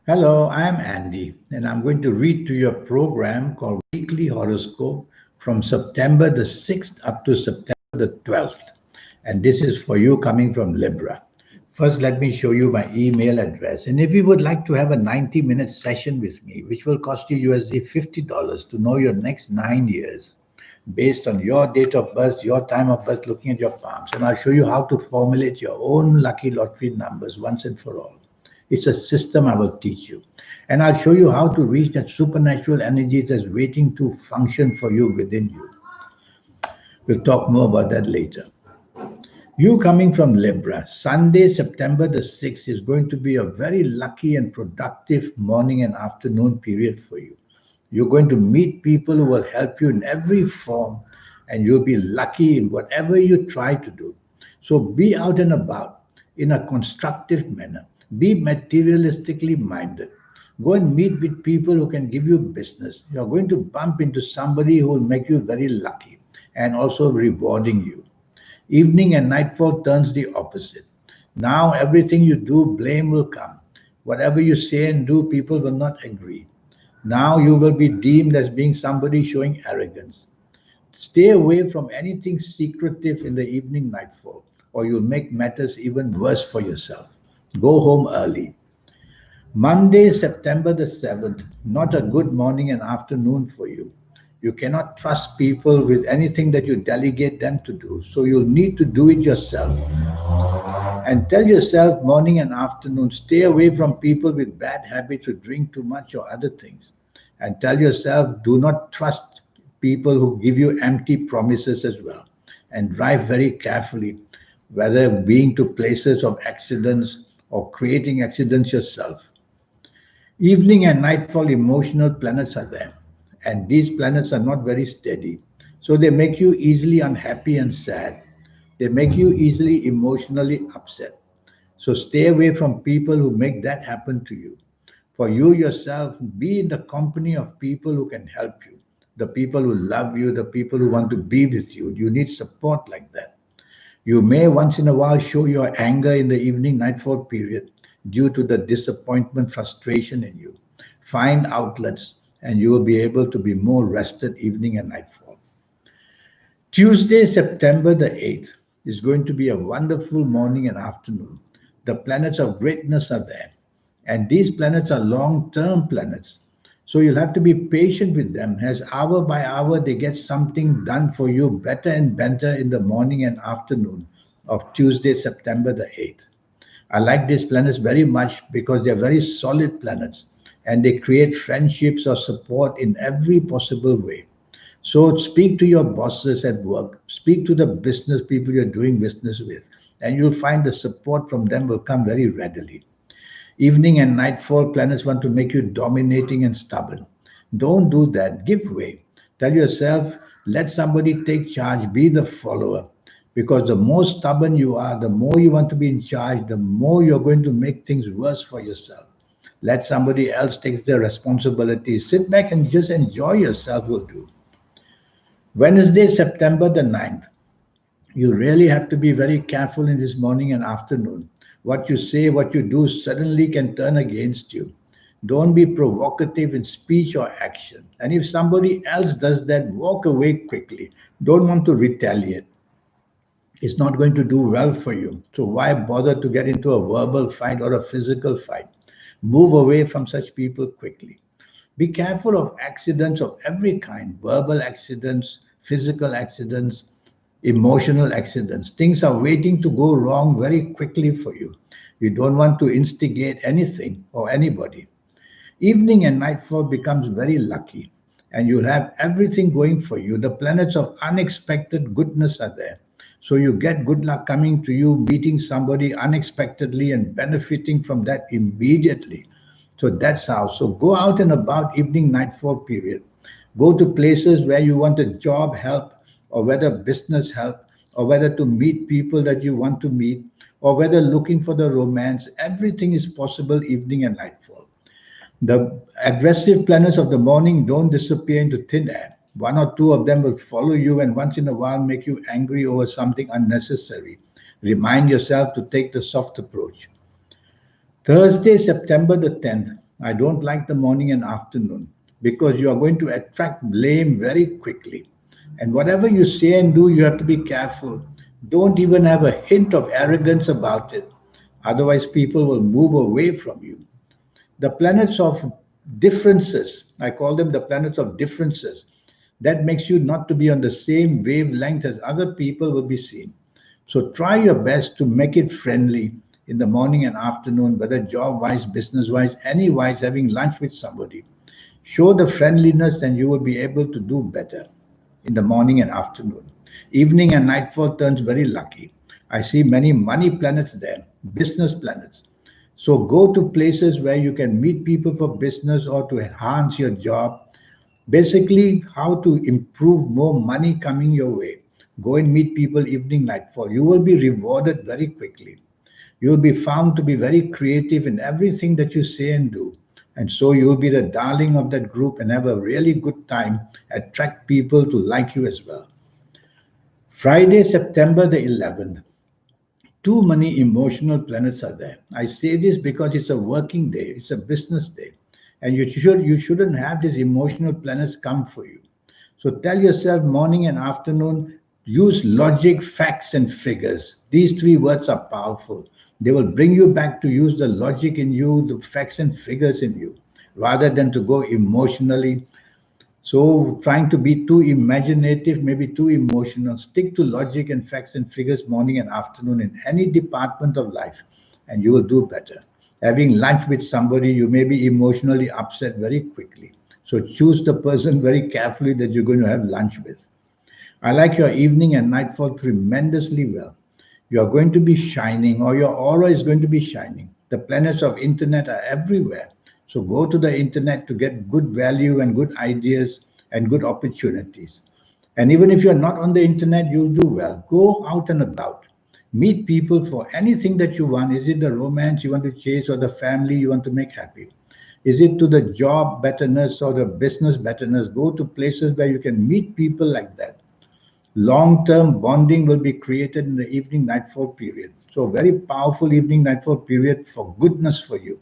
Hello, I'm Andy, and I'm going to read to you a program called Weekly Horoscope from September the 6th up to September the 12th. And this is for you coming from Libra. First, let me show you my email address. And if you would like to have a 90-minute session with me, which will cost you USD $50 to know your next 9 years, based on your date of birth, your time of birth, looking at your palms. And I'll show you how to formulate your own lucky lottery numbers once and for all. It's a system I will teach you. And I'll show you how to reach that supernatural energy that's waiting to function for you within you. We'll talk more about that later. You coming from Libra, Sunday, September the 6th is going to be a very lucky and productive morning and afternoon period for you. You're going to meet people who will help you in every form, and you'll be lucky in whatever you try to do. So be out and about in a constructive manner. Be materialistically minded. Go and meet with people who can give you business. You're going to bump into somebody who will make you very lucky and also rewarding you. Evening and nightfall turns the opposite. Now everything you do, blame will come. Whatever you say and do, people will not agree. Now you will be deemed as being somebody showing arrogance. Stay away from anything secretive in the evening nightfall, or you'll make matters even worse for yourself. Go home early. Monday, September the 7th, not a good morning and afternoon for you. You cannot trust people with anything that you delegate them to do, so you'll need to do it yourself. And tell yourself morning and afternoon, stay away from people with bad habits who drink too much or other things. And tell yourself, do not trust people who give you empty promises as well. And drive very carefully, whether being to places of accidents or creating accidents yourself. Evening and nightfall emotional planets are there, and these planets are not very steady. So they make you easily unhappy and sad. They make you easily emotionally upset. So stay away from people who make that happen to you. For you yourself, be in the company of people who can help you, the people who love you, the people who want to be with you. You need support like that. You may once in a while show your anger in the evening nightfall period due to the disappointment, frustration in you. Find outlets and you will be able to be more rested evening and nightfall. Tuesday, September the 8th is going to be a wonderful morning and afternoon. The planets of greatness are there. And these planets are long term planets. So you'll have to be patient with them as hour by hour they get something done for you better and better in the morning and afternoon of Tuesday, September the 8th. I like these planets very much because they're very solid planets and they create friendships or support in every possible way. So speak to your bosses at work, speak to the business people you're doing business with, and you'll find the support from them will come very readily. Evening and nightfall planets want to make you dominating and stubborn. Don't do that. Give way. Tell yourself, let somebody take charge, be the follower. Because the more stubborn you are, the more you want to be in charge, the more you're going to make things worse for yourself. Let somebody else take the responsibility. Sit back and just enjoy yourself will do. Wednesday, September the 9th. You really have to be very careful in this morning and afternoon. What you say, what you do suddenly can turn against you. Don't be provocative in speech or action. And if somebody else does that, walk away quickly. Don't want to retaliate. It's not going to do well for you. So why bother to get into a verbal fight or a physical fight? Move away from such people quickly. Be careful of accidents of every kind, verbal accidents, physical accidents, emotional accidents. Things are waiting to go wrong very quickly for you. You don't want to instigate anything or anybody. Evening and nightfall becomes very lucky, and you'll have everything going for you. The planets of unexpected goodness are there. So you get good luck coming to you, meeting somebody unexpectedly and benefiting from that immediately. So that's how. So go out and about evening nightfall period. Go to places where you want a job help or whether business help or whether to meet people that you want to meet or whether looking for the romance. Everything is possible evening and nightfall. The aggressive planets of the morning don't disappear into thin air. One or two of them will follow you and once in a while make you angry over something unnecessary. Remind yourself to take the soft approach. Thursday, September the 10th. I don't like the morning and afternoon because you are going to attract blame very quickly. And whatever you say and do, you have to be careful. Don't even have a hint of arrogance about it. Otherwise, people will move away from you. The planets of differences, I call them the planets of differences, that makes you not to be on the same wavelength as other people will be seen. So try your best to make it friendly in the morning and afternoon, whether job wise, business wise, any wise, having lunch with somebody. Show the friendliness and you will be able to do better in the morning and afternoon. Evening and nightfall turns very lucky. I see many money planets there, business planets. So go to places where you can meet people for business or to enhance your job. Basically, how to improve more money coming your way. Go and meet people evening, nightfall. You will be rewarded very quickly. You will be found to be very creative in everything that you say and do. And so you will be the darling of that group and have a really good time, attract people to like you as well. Friday, September the 11th. Too many emotional planets are there. I say this because it's a working day, it's a business day, and you shouldn't have these emotional planets come for you. So tell yourself morning and afternoon, use logic, facts, and figures. These three words are powerful. They will bring you back to use the logic in you, the facts and figures in you, rather than to go emotionally. So trying to be too imaginative, maybe too emotional, stick to logic and facts and figures morning and afternoon in any department of life, and you will do better. Having lunch with somebody, you may be emotionally upset very quickly. So choose the person very carefully that you're going to have lunch with. I like your evening and nightfall tremendously well. You are going to be shining, or your aura is going to be shining. The planets of internet are everywhere. So go to the internet to get good value and good ideas and good opportunities. And even if you're not on the internet, you'll do well. Go out and about. Meet people for anything that you want. Is it the romance you want to chase or the family you want to make happy? Is it to the job betterness or the business betterness? Go to places where you can meet people like that. Long-term bonding will be created in the evening nightfall period. So very powerful evening nightfall period for goodness for you.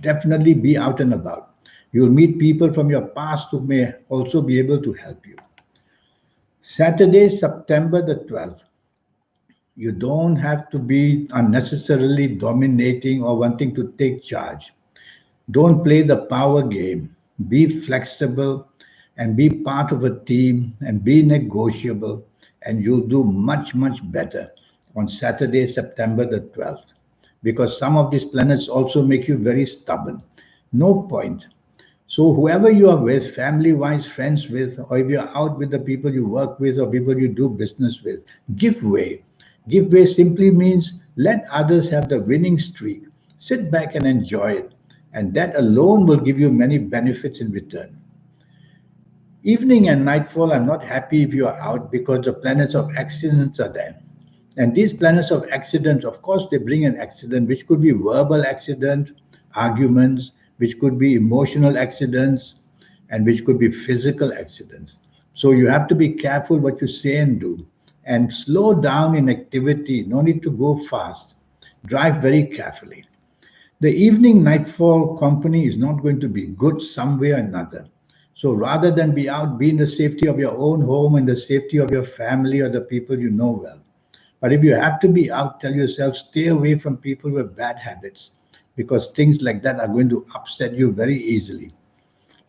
Definitely be out and about. You'll meet people from your past who may also be able to help you. Saturday, September the 12th. You don't have to be unnecessarily dominating or wanting to take charge. Don't play the power game. Be flexible and be part of a team and be negotiable, and you'll do much, much better on Saturday, September the 12th. Because some of these planets also make you very stubborn. No point. So, whoever you are with, family wise, friends with, or if you're out with the people you work with or people you do business with, give way. Give way simply means let others have the winning streak. Sit back and enjoy it. And that alone will give you many benefits in return. Evening and nightfall, I'm not happy if you are out because the planets of accidents are there. And these planets of accidents, of course, they bring an accident, which could be verbal accident, arguments, which could be emotional accidents, and which could be physical accidents. So you have to be careful what you say and do, and slow down in activity. No need to go fast. Drive very carefully. The evening nightfall company is not going to be good some way or another. So rather than be out, be in the safety of your own home and the safety of your family or the people you know well. But if you have to be out, tell yourself stay away from people with bad habits because things like that are going to upset you very easily.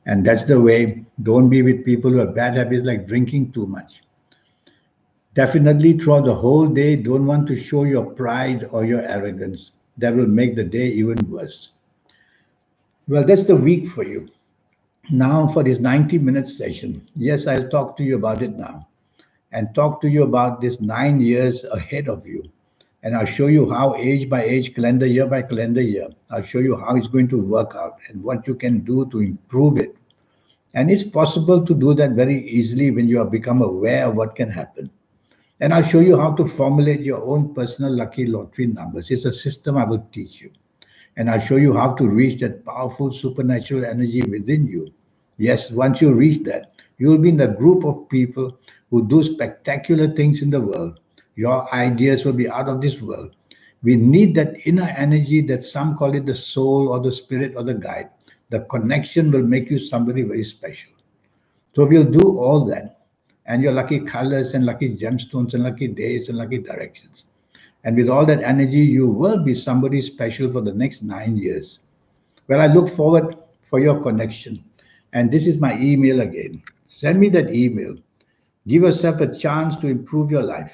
And that's the way. Don't be with people who have bad habits like drinking too much. Definitely throughout the whole day, don't want to show your pride or your arrogance. That will make the day even worse. Well, that's the week for you. Now, for this 90-minute session, yes, I'll talk to you about it now and talk to you about this 9 years ahead of you. And I'll show you how, age by age, calendar year by calendar year, I'll show you how it's going to work out and what you can do to improve it. And it's possible to do that very easily when you have become aware of what can happen. And I'll show you how to formulate your own personal lucky lottery numbers. It's a system I will teach you. And I'll show you how to reach that powerful supernatural energy within you. Yes, once you reach that, you will be in the group of people who do spectacular things in the world. Your ideas will be out of this world. We need that inner energy that some call it the soul or the spirit or the guide. The connection will make you somebody very special. So we'll do all that. And your lucky colors and lucky gemstones and lucky days and lucky directions. And with all that energy, you will be somebody special for the next 9 years. Well, I look forward for your connection. And this is my email again. Send me that email. Give yourself a chance to improve your life.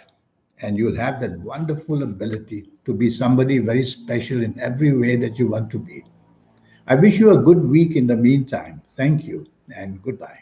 And you'll have that wonderful ability to be somebody very special in every way that you want to be. I wish you a good week in the meantime. Thank you and goodbye.